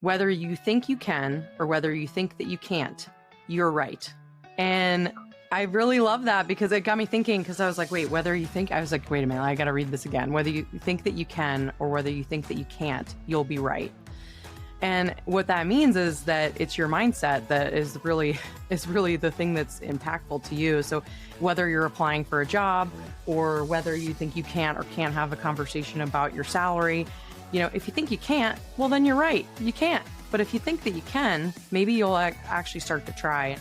Whether you think you can or whether you think that you can't, you're right. And I really love that because it got me thinking, because I was like, wait, whether you think, I was like, wait a minute, I got to read this again. Whether you think that you can or whether you think that you can't, you'll be right. And what that means is that it's your mindset that is really the thing that's impactful to you. So whether you're applying for a job or whether you think you can't or can't have a conversation about your salary, if you think you can't, well, then you're right. You can't. But if you think that you can, maybe you'll actually start to try.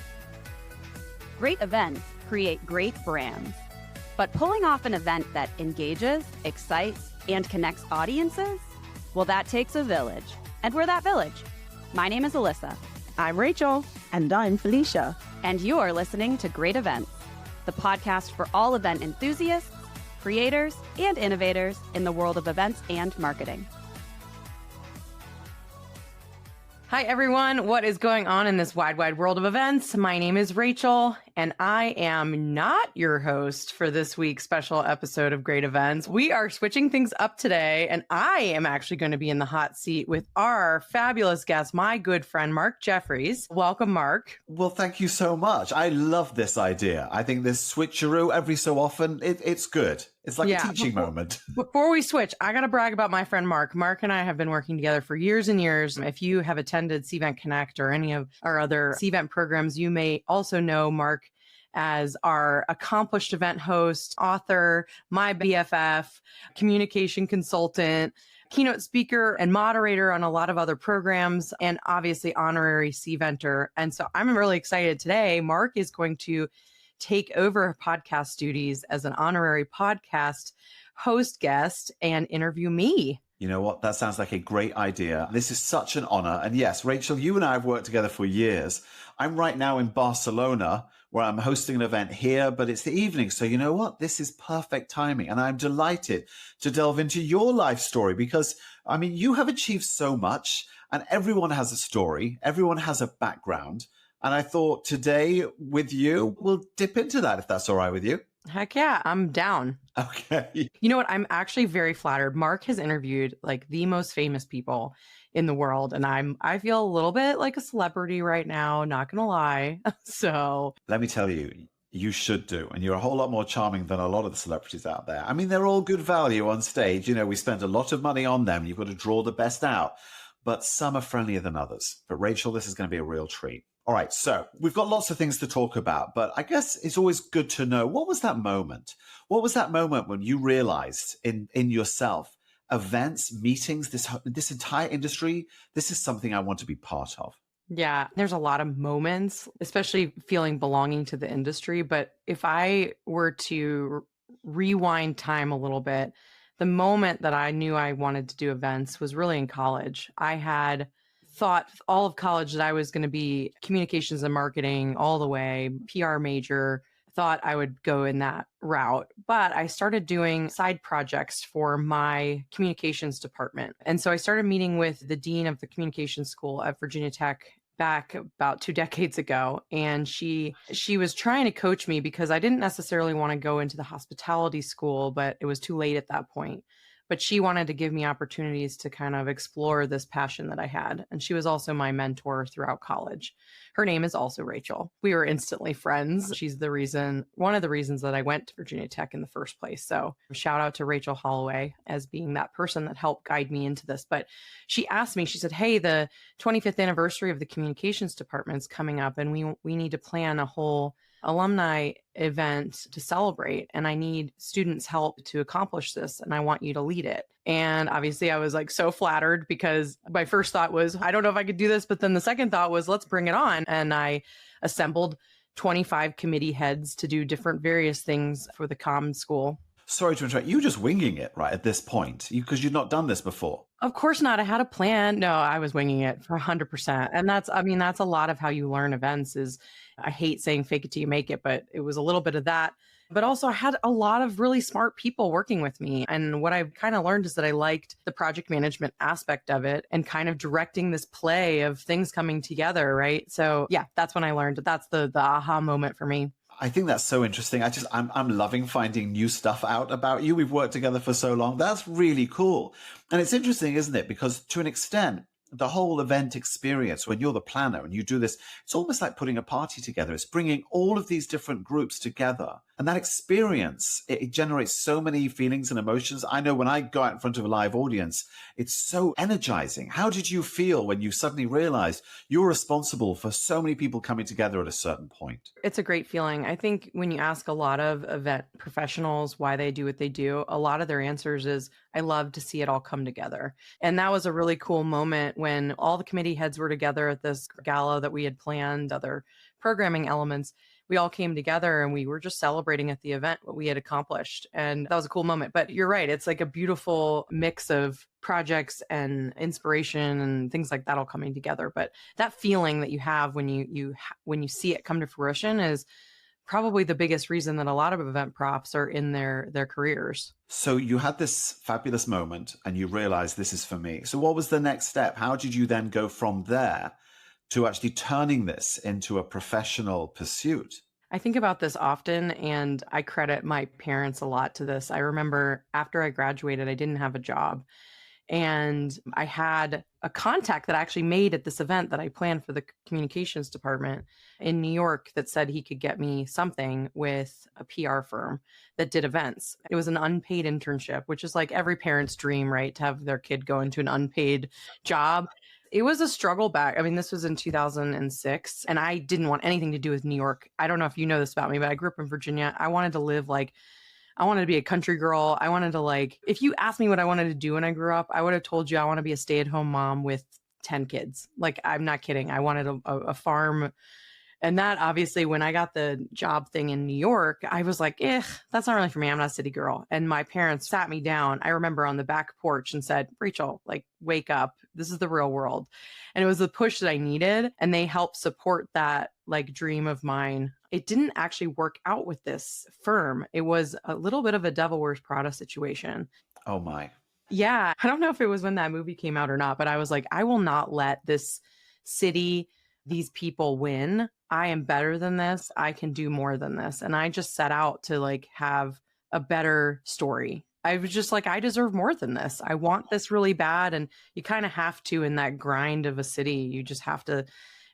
Great events create great brands. But pulling off an event that engages, excites, and connects audiences, well, that takes a village. And we're that village. My name is Alyssa. I'm Rachel. And I'm Felicia. And you're listening to Great Events, the podcast for all event enthusiasts, creators, and innovators in the world of events and marketing. Hi, everyone. What is going on in this wide, wide world of events? My name is Rachel, and I am not your host for this week's special episode of Great Events. We are switching things up today, and I am actually going to be in the hot seat with our fabulous guest, my good friend, Mark Jeffries. Welcome, Mark. Well, thank you so much. I love this idea. I think this switcheroo every so often, it's good. It's like a teaching moment. Before we switch, I got to brag about my friend Mark. Mark and I have been working together for years and years. If you have attended Cvent Connect or any of our other Cvent programs, you may also know Mark as our accomplished event host, author, my BFF, communication consultant, keynote speaker, and moderator on a lot of other programs, and obviously honorary Cventer. And so I'm really excited today. Mark is going to take over podcast duties as an honorary podcast host guest and interview me. You know what? That sounds like a great idea. This is such an honor. And yes, Rachel, you and I have worked together for years. I'm right now in Barcelona where I'm hosting an event here, but it's the evening. So you know what? This is perfect timing. And I'm delighted to delve into your life story because, I mean, you have achieved so much and everyone has a story. Everyone has a background. And I thought today with you, we'll dip into that if that's all right with you. Heck yeah, I'm down. Okay. You know what? I'm actually very flattered. Mark has interviewed like the most famous people in the world. And I feel a little bit like a celebrity right now, not gonna lie. So let me tell you, you should do. And you're a whole lot more charming than a lot of the celebrities out there. I mean, they're all good value on stage. You know, we spend a lot of money on them. You've got to draw the best out. But some are friendlier than others. But Rachel, this is going to be a real treat. All right, so we've got lots of things to talk about, but I guess it's always good to know, what was that moment? What was that moment when you realized in yourself, events, meetings, this entire industry, this is something I want to be part of? Yeah, there's a lot of moments, especially feeling belonging to the industry. But if I were to rewind time a little bit, the moment that I knew I wanted to do events was really in college. I had thought all of college that I was going to be communications and marketing all the way, PR major, thought I would go in that route. But I started doing side projects for my communications department. And so I started meeting with the dean of the communications school at Virginia Tech back about 2 decades ago. And she was trying to coach me because I didn't necessarily want to go into the hospitality school, but it was too late at that point. But she wanted to give me opportunities to kind of explore this passion that I had. And she was also my mentor throughout college. Her name is also Rachel. We were instantly friends. She's one of the reasons that I went to Virginia Tech in the first place. So shout out to Rachel Holloway as being that person that helped guide me into this. But she asked me, she said, hey, the 25th anniversary of the communications department's coming up and we need to plan a whole alumni event to celebrate. And I need students' help to accomplish this. And I want you to lead it. And obviously I was like so flattered because my first thought was, I don't know if I could do this. But then the second thought was, let's bring it on. And I assembled 25 committee heads to do different various things for the comm school. Sorry to interrupt. You were just winging it right at this point because you'd not done this before. Of course not. I had a plan. No, I was winging it for 100%. And that's a lot of how you learn events is, I hate saying fake it till you make it, but it was a little bit of that. But also I had a lot of really smart people working with me. And what I kind of learned is that I liked the project management aspect of it and kind of directing this play of things coming together, right? So yeah, that's when I learned that that's the aha moment for me. I think that's so interesting. I'm loving finding new stuff out about you. We've worked together for so long. That's really cool. And it's interesting, isn't it? Because to an extent, the whole event experience, when you're the planner and you do this, it's almost like putting a party together. It's bringing all of these different groups together. And that experience, it generates so many feelings and emotions. I know when I go out in front of a live audience, it's so energizing. How did you feel when you suddenly realized you're responsible for so many people coming together at a certain point? It's a great feeling. I think when you ask a lot of event professionals why they do what they do, a lot of their answers is, I love to see it all come together. And that was a really cool moment when all the committee heads were together at this gala that we had planned, other programming elements. We all came together and we were just celebrating at the event what we had accomplished. And that was a cool moment. But you're right. It's like a beautiful mix of projects and inspiration and things like that all coming together. But that feeling that you have when you see it come to fruition is probably the biggest reason that a lot of event profs are in their careers. So you had this fabulous moment and you realized this is for me. So what was the next step? How did you then go from there to actually turning this into a professional pursuit? I think about this often and I credit my parents a lot to this. I remember after I graduated, I didn't have a job. And I had a contact that I actually made at this event that I planned for the communications department in New York that said he could get me something with a PR firm that did events. It was an unpaid internship, which is like every parent's dream, right? To have their kid go into an unpaid job. It was a struggle back. I mean, this was in 2006, and I didn't want anything to do with New York. I don't know if you know this about me, but I grew up in Virginia. I wanted to live like, I wanted to be a country girl. I wanted to if you asked me what I wanted to do when I grew up, I would have told you I want to be a stay-at-home mom with 10 kids. Like, I'm not kidding. I wanted a farm. And that obviously, when I got the job thing in New York, I was like, that's not really for me. I'm not a city girl. And my parents sat me down, I remember, on the back porch and said, Rachel, wake up. This is the real world. And it was the push that I needed. And they helped support that dream of mine. It didn't actually work out with this firm. It was a little bit of a Devil Wears Prada situation. Oh my. Yeah. I don't know if it was when that movie came out or not, but I was like, I will not let this city, these people win. I am better than this. I can do more than this. And I just set out to have a better story. I was just like, I deserve more than this. I want this really bad. And you kind of have to, in that grind of a city, you just have to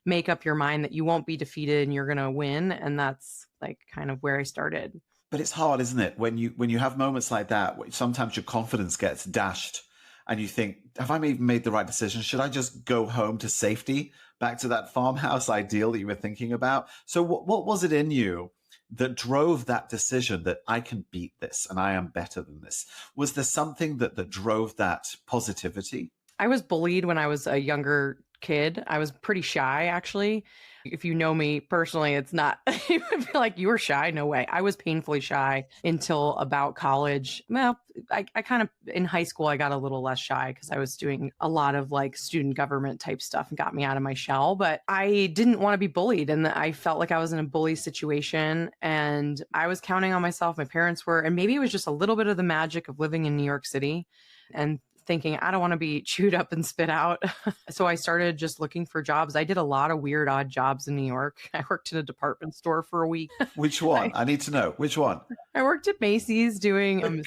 make up your mind that you won't be defeated and you're going to win. And that's kind of where I started. But it's hard, isn't it? When you have moments like that, sometimes your confidence gets dashed and you think, have I even made the right decision? Should I just go home to safety, back to that farmhouse ideal that you were thinking about? So what was it in you that drove that decision that I can beat this and I am better than this? Was there something that drove that positivity? I was bullied when I was a younger kid. I was pretty shy, actually. If you know me personally, it's not, you would be like, you were shy? No way. I was painfully shy until about college. Well, I kind of, in high school, I got a little less shy because I was doing a lot of student government type stuff and got me out of my shell. But I didn't want to be bullied. And I felt like I was in a bully situation and I was counting on myself. My parents were, and maybe it was just a little bit of the magic of living in New York City and thinking, I don't want to be chewed up and spit out. So I started just looking for jobs. I did a lot of weird, odd jobs in New York. I worked in a department store for a week. Which one? I need to know. Which one? I worked at Macy's doing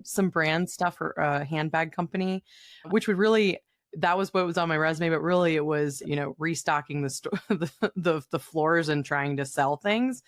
some brand stuff for a handbag company, which would really, that was what was on my resume, but really it was, restocking the store, the floors and trying to sell things.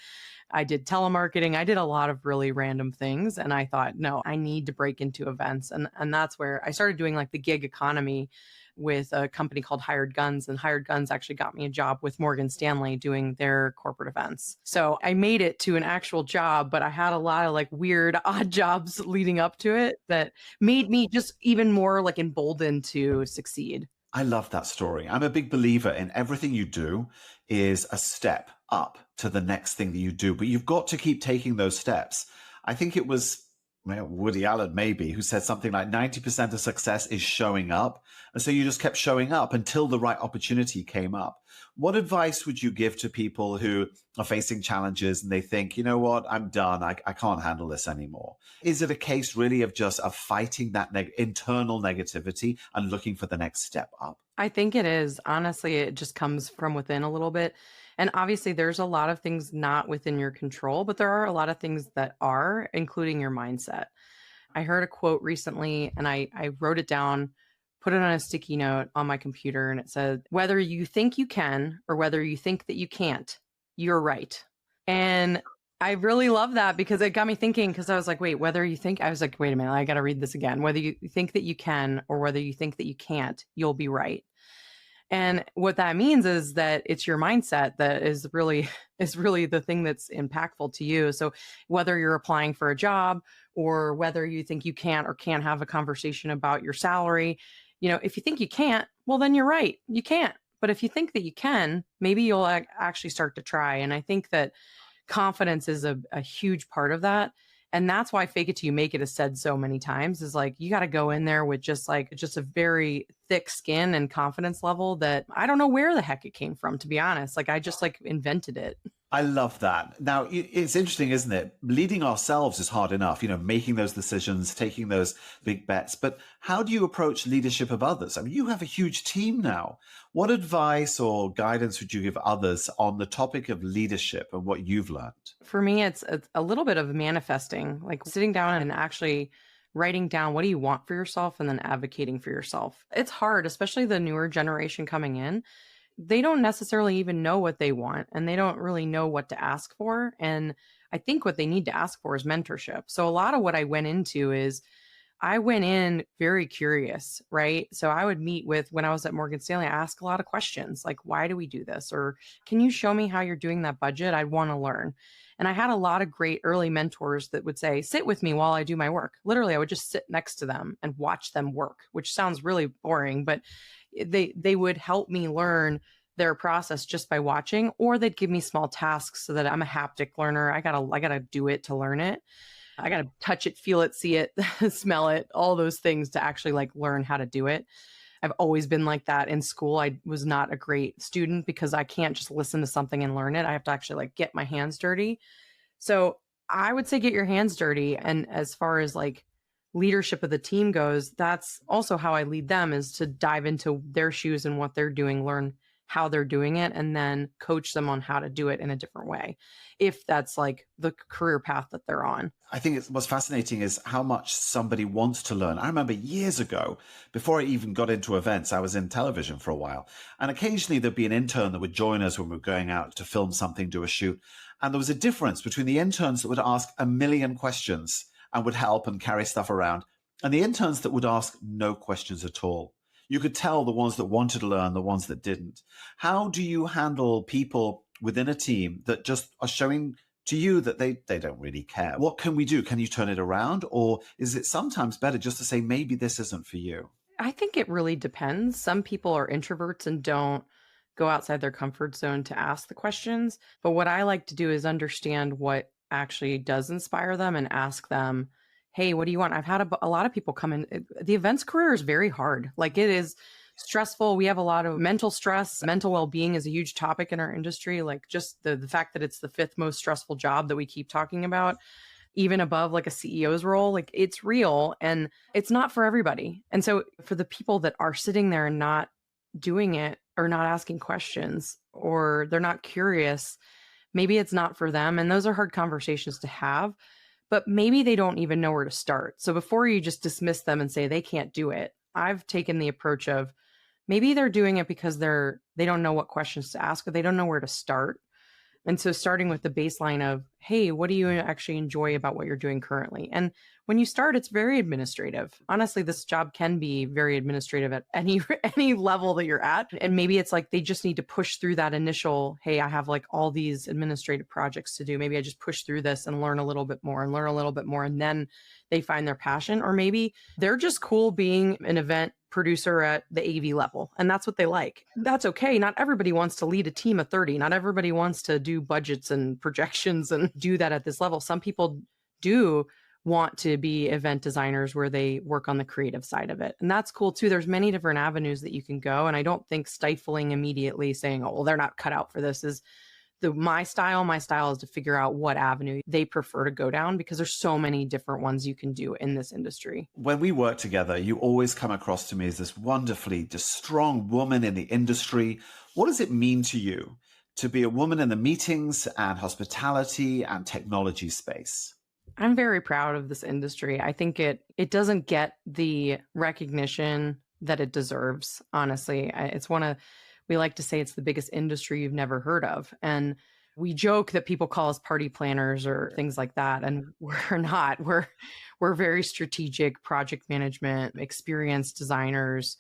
I did telemarketing. I did a lot of really random things. And I thought, no, I need to break into events. And that's where I started doing the gig economy with a company called Hired Guns. And Hired Guns actually got me a job with Morgan Stanley doing their corporate events. So I made it to an actual job, but I had a lot of weird, odd jobs leading up to it that made me just even more emboldened to succeed. I love that story. I'm a big believer in everything you do is a step up to the next thing that you do, but you've got to keep taking those steps. I think it was Woody Allen maybe who said something like 90% of success is showing up. And so you just kept showing up until the right opportunity came up. What advice would you give to people who are facing challenges and they think, you know what, I'm done. I can't handle this anymore. Is it a case really of fighting that internal negativity and looking for the next step up? I think it is. Honestly, it just comes from within a little bit. And obviously, there's a lot of things not within your control, but there are a lot of things that are, including your mindset. I heard a quote recently and I wrote it down put it on a sticky note on my computer, and it said, whether you think you can or whether you think that you can't, you're right. And I really love that because it got me thinking, because I was like, wait, whether you think, I was like, wait a minute, I got to read this again. Whether you think that you can or whether you think that you can't, you'll be right. And what that means is that it's your mindset that is really the thing that's impactful to you. So whether you're applying for a job or whether you think you can't or can't have a conversation about your salary, if you think you can't, well, then you're right. You can't. But if you think that you can, maybe you'll actually start to try. And I think that confidence is a huge part of that. And that's why fake it till you make it is said so many times, is like, you got to go in there with just a very thick skin and confidence level that I don't know where the heck it came from, to be honest. Like, I just invented it. I love that. Now, it's interesting, isn't it? Leading ourselves is hard enough, making those decisions, taking those big bets. But how do you approach leadership of others? I mean, you have a huge team now. What advice or guidance would you give others on the topic of leadership and what you've learned? For me, it's a little bit of manifesting, like sitting down and actually writing down what do you want for yourself and then advocating for yourself. It's hard, especially the newer generation coming in. They don't necessarily even know what they want, and they don't really know what to ask for. And I think what they need to ask for is mentorship. So a lot of what I went into is I went in very curious, right? So I would meet with, when I was at Morgan Stanley, I asked a lot of questions like, why do we do this? Or can you show me how you're doing that budget? I'd want to learn. And I had a lot of great early mentors that would say, sit with me while I do my work. Literally, I would just sit next to them and watch them work, which sounds really boring, but they would help me learn their process just by watching, or they'd give me small tasks so that I'm a haptic learner. I gotta do it to learn it. I gotta touch it, feel it, see it, smell it, all those things to actually learn how to do it. I've always been like that in school. I was not a great student because I can't just listen to something and learn it. I have to actually get my hands dirty. So I would say get your hands dirty. And as far as leadership of the team goes, that's also how I lead them, is to dive into their shoes and what they're doing, learn how they're doing it, and then coach them on how to do it in a different way, if that's the career path that they're on. I think what's fascinating is how much somebody wants to learn. I remember years ago, before I even got into events, I was in television for a while. And occasionally there'd be an intern that would join us when we were going out to film something, do a shoot. And there was a difference between the interns that would ask a million questions and would help and carry stuff around, and the interns that would ask no questions at all. You could tell the ones that wanted to learn, the ones that didn't. How do you handle people within a team that just are showing to you that they don't really care? What can we do? Can you turn it around? Or is it sometimes better just to say, maybe this isn't for you? I think it really depends. Some people are introverts and don't go outside their comfort zone to ask the questions. But what I like to do is understand what actually does inspire them and ask them, hey, what do you want? I've had a lot of people come in. The events career is very hard. It is stressful. We have a lot of mental stress. Mental well-being is a huge topic in our industry. Just the fact that it's the 5th most stressful job that we keep talking about, even above a CEO's role, it's real and it's not for everybody. And so for the people that are sitting there and not doing it or not asking questions, or they're not curious, maybe it's not for them. And those are hard conversations to have. But maybe they don't even know where to start. So before you just dismiss them and say they can't do it, I've taken the approach of maybe they're doing it because they don't know what questions to ask, or they don't know where to start. And so starting with the baseline of, hey, what do you actually enjoy about what you're doing currently? And when you start, it's very administrative. Honestly, this job can be very administrative at any level that you're at. And maybe it's they just need to push through that initial, hey, I have all these administrative projects to do. Maybe I just push through this and learn a little bit more and learn a little bit more. And then they find their passion. Or maybe they're just cool being an event producer at the AV level, and that's what they like. That's okay. Not everybody wants to lead a team of 30. Not everybody wants to do budgets and projections and do that at this level. Some people do want to be event designers where they work on the creative side of it. And that's cool too. There's many different avenues that you can go. And I don't think stifling immediately saying, oh, well, they're not cut out for this is my style. My style is to figure out what avenue they prefer to go down, because there's so many different ones you can do in this industry. When we work together, you always come across to me as this wonderfully just strong woman in the industry. What does it mean to you to be a woman in the meetings and hospitality and technology space? I'm very proud of this industry. I think it doesn't get the recognition that it deserves. Honestly, we like to say it's the biggest industry you've never heard of. And we joke that people call us party planners or things like that. And we're not, we're very strategic project management, experienced designers,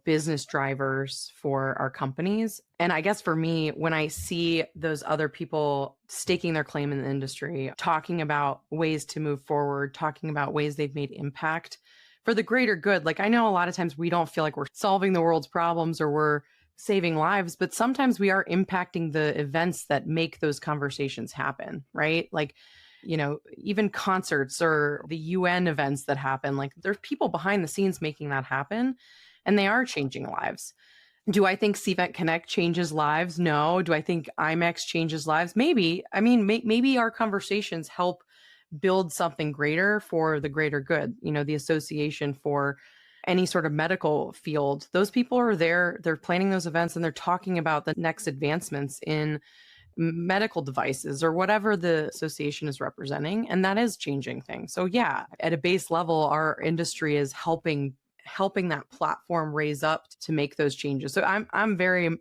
business drivers for our companies. And I guess for me, when I see those other people staking their claim in the industry, talking about ways to move forward, talking about ways they've made impact for the greater good. Like, I know a lot of times we don't feel like we're solving the world's problems or we're saving lives, but sometimes we are impacting the events that make those conversations happen, right? Like, even concerts or the UN events that happen, like there's people behind the scenes making that happen. And they are changing lives. Do I think Cvent Connect changes lives? No. Do I think IMEX changes lives? Maybe. I mean, maybe our conversations help build something greater for the greater good. The association for any sort of medical field. Those people are there. They're planning those events and they're talking about the next advancements in medical devices or whatever the association is representing. And that is changing things. So yeah, at a base level, our industry is helping that platform raise up to make those changes. So I'm very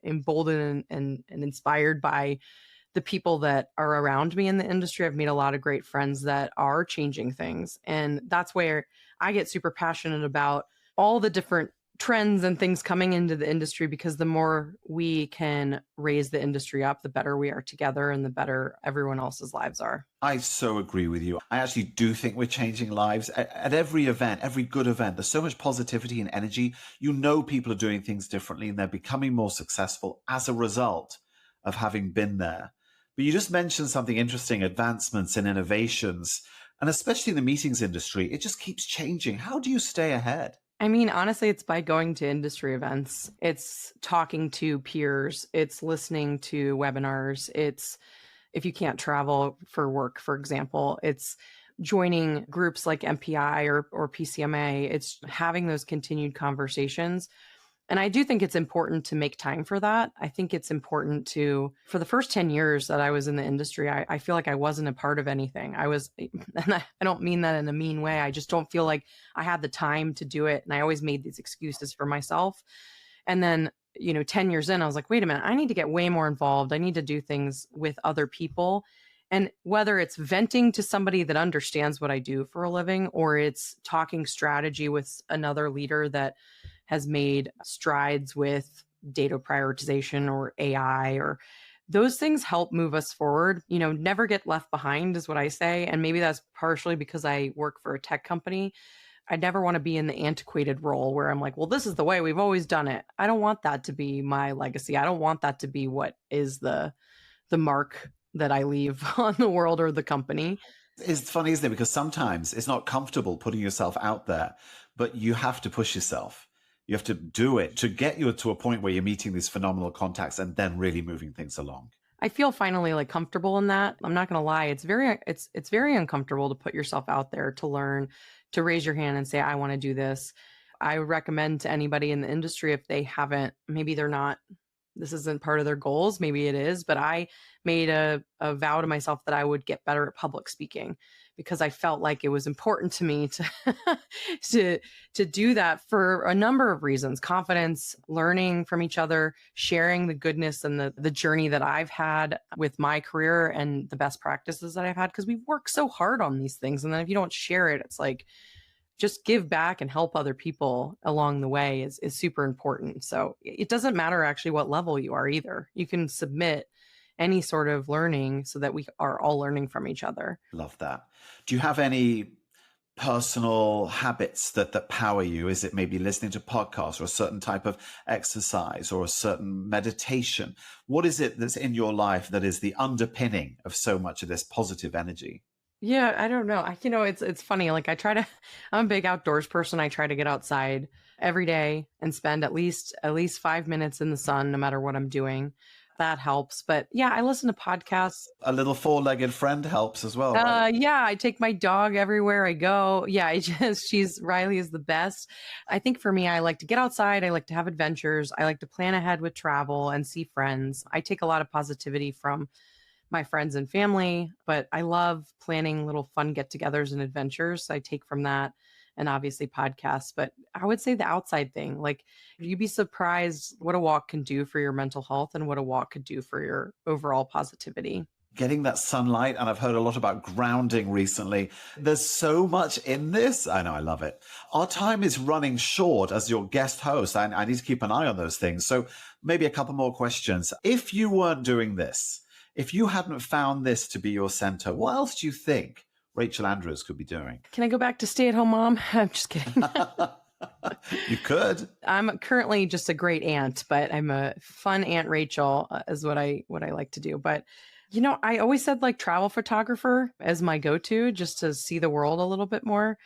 emboldened and inspired by the people that are around me in the industry. I've made a lot of great friends that are changing things. And that's where I get super passionate about all the different trends and things coming into the industry, because the more we can raise the industry up, the better we are together and the better everyone else's lives are. I so agree with you. I actually do think we're changing lives at every event, every good event. There's so much positivity and energy. People are doing things differently and they're becoming more successful as a result of having been there. But you just mentioned something interesting, advancements and innovations, and especially in the meetings industry, it just keeps changing. How do you stay ahead? I mean, honestly, it's by going to industry events. It's talking to peers. It's listening to webinars. It's, if you can't travel for work, for example, it's joining groups like MPI or PCMA. It's having those continued conversations. And I do think it's important to make time for that. I think it's important for the first 10 years that I was in the industry, I feel like I wasn't a part of anything. And I don't mean that in a mean way. I just don't feel like I had the time to do it. And I always made these excuses for myself. And then, 10 years in, I was like, wait a minute, I need to get way more involved. I need to do things with other people. And whether it's venting to somebody that understands what I do for a living, or it's talking strategy with another leader that has made strides with data prioritization or AI, or those things help move us forward. Never get left behind is what I say. And maybe that's partially because I work for a tech company. I never want to be in the antiquated role where I'm like, well, this is the way we've always done it. I don't want that to be my legacy. I don't want that to be what is the mark that I leave on the world or the company. It's funny, isn't it? Because sometimes it's not comfortable putting yourself out there, but you have to push yourself. You have to do it to get you to a point where you're meeting these phenomenal contacts and then really moving things along. I feel finally comfortable in that. I'm not going to lie. It's very uncomfortable to put yourself out there, to learn, to raise your hand and say, I want to do this. I would recommend to anybody in the industry, if they haven't, maybe this isn't part of their goals, maybe it is, but I made a vow to myself that I would get better at public speaking, because I felt like it was important to me to do that for a number of reasons: confidence, learning from each other, sharing the goodness and the journey that I've had with my career and the best practices that I've had, because we work so hard on these things. And then if you don't share it, it's like, just give back and help other people along the way is super important. So it doesn't matter actually what level you are either. You can submit any sort of learning so that we are all learning from each other. Love that. Do you have any personal habits that power you? Is it maybe listening to podcasts or a certain type of exercise or a certain meditation? What is it that's in your life that is the underpinning of so much of this positive energy? Yeah, I don't know. It's funny. Like I'm a big outdoors person. I try to get outside every day and spend at least 5 minutes in the sun, no matter what I'm doing. That helps. But yeah, I listen to podcasts. A little four-legged friend helps as well. Right? Yeah, I take my dog everywhere I go. Yeah, Riley is the best. I think for me, I like to get outside. I like to have adventures. I like to plan ahead with travel and see friends. I take a lot of positivity from my friends and family, but I love planning little fun get-togethers and adventures. I take from that. and obviously podcasts. But I would say the outside thing, like you'd be surprised what a walk can do for your mental health and what a walk could do for your overall positivity. Getting that sunlight, and I've heard a lot about grounding recently. There's so much in this. I know, I love it. Our time is running short as your guest host. I need to keep an eye on those things. So maybe a couple more questions. If you weren't doing this, if you hadn't found this to be your center, what else do you think Rachel Andrews could be doing? Can I go back to stay-at-home mom? I'm just kidding. You could. I'm currently just a great aunt, but I'm a fun Aunt Rachel is what I like to do. But I always said like travel photographer as my go-to just to see the world a little bit more.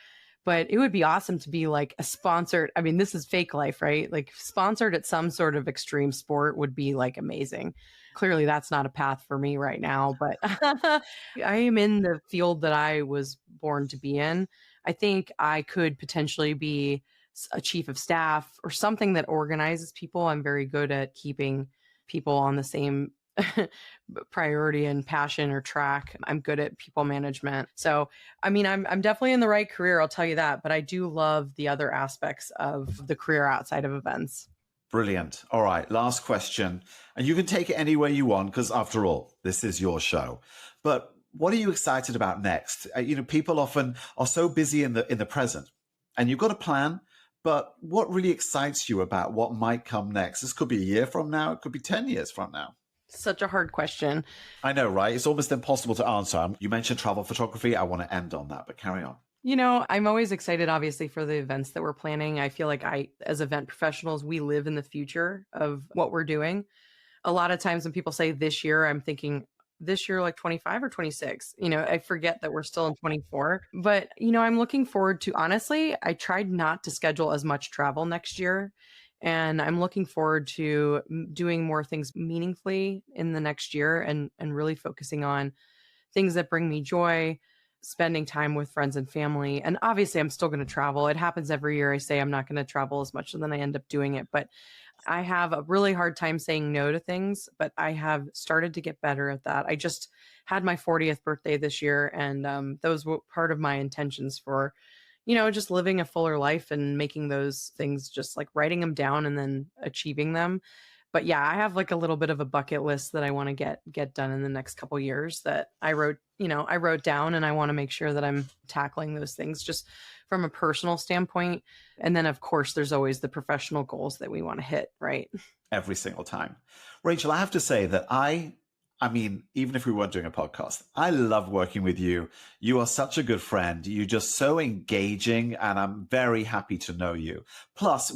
But it would be awesome to be like a sponsored. I mean, this is fake life, right? Like sponsored at some sort of extreme sport would be like amazing. Clearly, that's not a path for me right now, but I am in the field that I was born to be in. I think I could potentially be a chief of staff or something that organizes people. I'm very good at keeping people on the same priority and passion or track. I'm good at people management. So, I mean, I'm definitely in the right career, I'll tell you that, but I do love the other aspects of the career outside of events. Brilliant. All right, last question. And you can take it any way you want, because after all, this is your show. But what are you excited about next? People often are so busy in the present, and you've got a plan, but what really excites you about what might come next? This could be a year from now. It could be 10 years from now. Such a hard question. I know, right? It's almost impossible to answer. You mentioned travel photography. I want to end on that, but carry on. I'm always excited, obviously, for the events that we're planning. I feel like as event professionals, we live in the future of what we're doing. A lot of times when people say this year, I'm thinking this year, like 25 or 26. I forget that we're still in 24. But, I'm looking forward to, honestly, I tried not to schedule as much travel next year. And I'm looking forward to doing more things meaningfully in the next year and really focusing on things that bring me joy, spending time with friends and family. And obviously, I'm still going to travel. It happens every year. I say I'm not going to travel as much, and then I end up doing it. But I have a really hard time saying no to things, but I have started to get better at that. I just had my 40th birthday this year, and those were part of my intentions for just living a fuller life and making those things, just like writing them down and then achieving them. But yeah, I have like a little bit of a bucket list that I want to get done in the next couple of years that I wrote down, and I want to make sure that I'm tackling those things just from a personal standpoint. And then of course, there's always the professional goals that we want to hit, right? Every single time. Rachel, I have to say that I mean, even if we weren't doing a podcast, I love working with you. You are such a good friend. You're just so engaging, and I'm very happy to know you. Plus,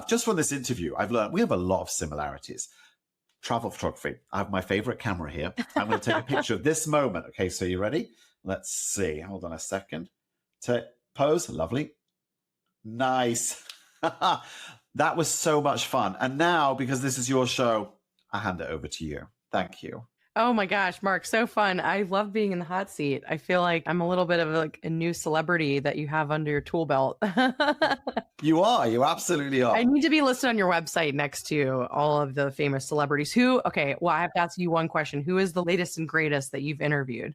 just from this interview, I've learned we have a lot of similarities. Travel photography. I have my favorite camera here. I'm going to take a picture of this moment. Okay, so you ready? Let's see. Hold on a second. Pose. Lovely. Nice. That was so much fun. And now, because this is your show, I hand it over to you. Thank you. Oh my gosh, Mark, so fun. I love being in the hot seat. I feel like I'm a little bit of like a new celebrity that you have under your tool belt. You are. You absolutely are. I need to be listed on your website next to all of the famous celebrities. I have to ask you one question. Who is the latest and greatest that you've interviewed?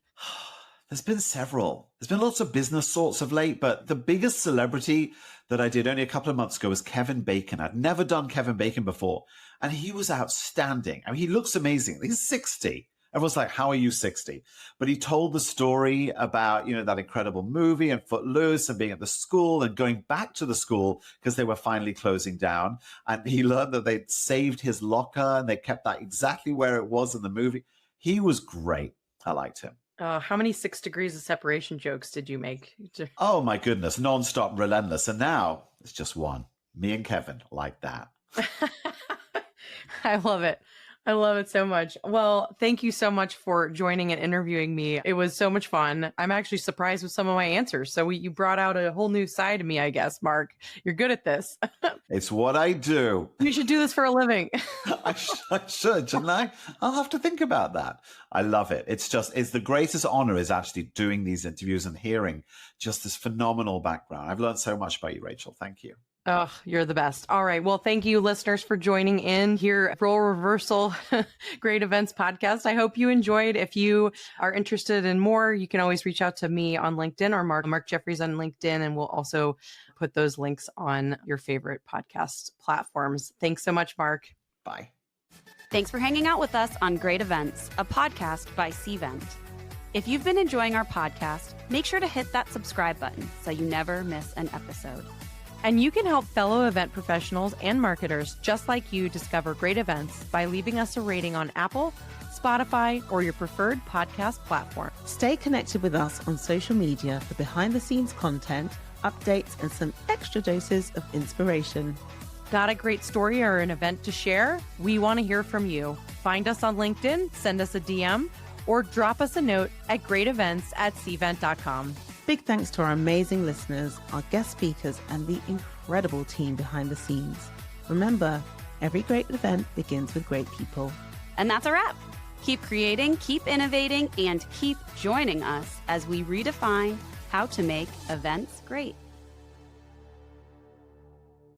There's been several. There's been lots of business sorts of late, but the biggest celebrity that I did only a couple of months ago was Kevin Bacon. I'd never done Kevin Bacon before, and he was outstanding. I mean, he looks amazing. He's 60. Everyone's like, how are you 60? But he told the story about, that incredible movie and Footloose and being at the school and going back to the school because they were finally closing down. And he learned that they'd saved his locker and they kept that exactly where it was in the movie. He was great. I liked him. How many 6 degrees of separation jokes did you make? Oh, my goodness. Nonstop, relentless. And now it's just one. Me and Kevin, like that. I love it. I love it so much. Well, thank you so much for joining and interviewing me. It was so much fun. I'm actually surprised with some of my answers. So you brought out a whole new side of me, I guess, Mark. You're good at this. It's what I do. You should do this for a living. I should, shouldn't I? I'll have to think about that. I love it. It's the greatest honor is actually doing these interviews and hearing just this phenomenal background. I've learned so much about you, Rachel. Thank you. Oh, you're the best. All right. Well, thank you, listeners, for joining in here, Role Reversal Great Events Podcast. I hope you enjoyed. If you are interested in more, you can always reach out to me on LinkedIn or Mark Jeffries on LinkedIn, and we'll also put those links on your favorite podcast platforms. Thanks so much, Mark. Bye. Thanks for hanging out with us on Great Events, a podcast by Cvent. If you've been enjoying our podcast, make sure to hit that subscribe button so you never miss an episode. And you can help fellow event professionals and marketers just like you discover great events by leaving us a rating on Apple, Spotify, or your preferred podcast platform. Stay connected with us on social media for behind-the-scenes content, updates, and some extra doses of inspiration. Got a great story or an event to share? We want to hear from you. Find us on LinkedIn, send us a DM, or drop us a note at greatevents@cvent.com. Big thanks to our amazing listeners, our guest speakers, and the incredible team behind the scenes. Remember, every great event begins with great people. And that's a wrap. Keep creating, keep innovating, and keep joining us as we redefine how to make events great.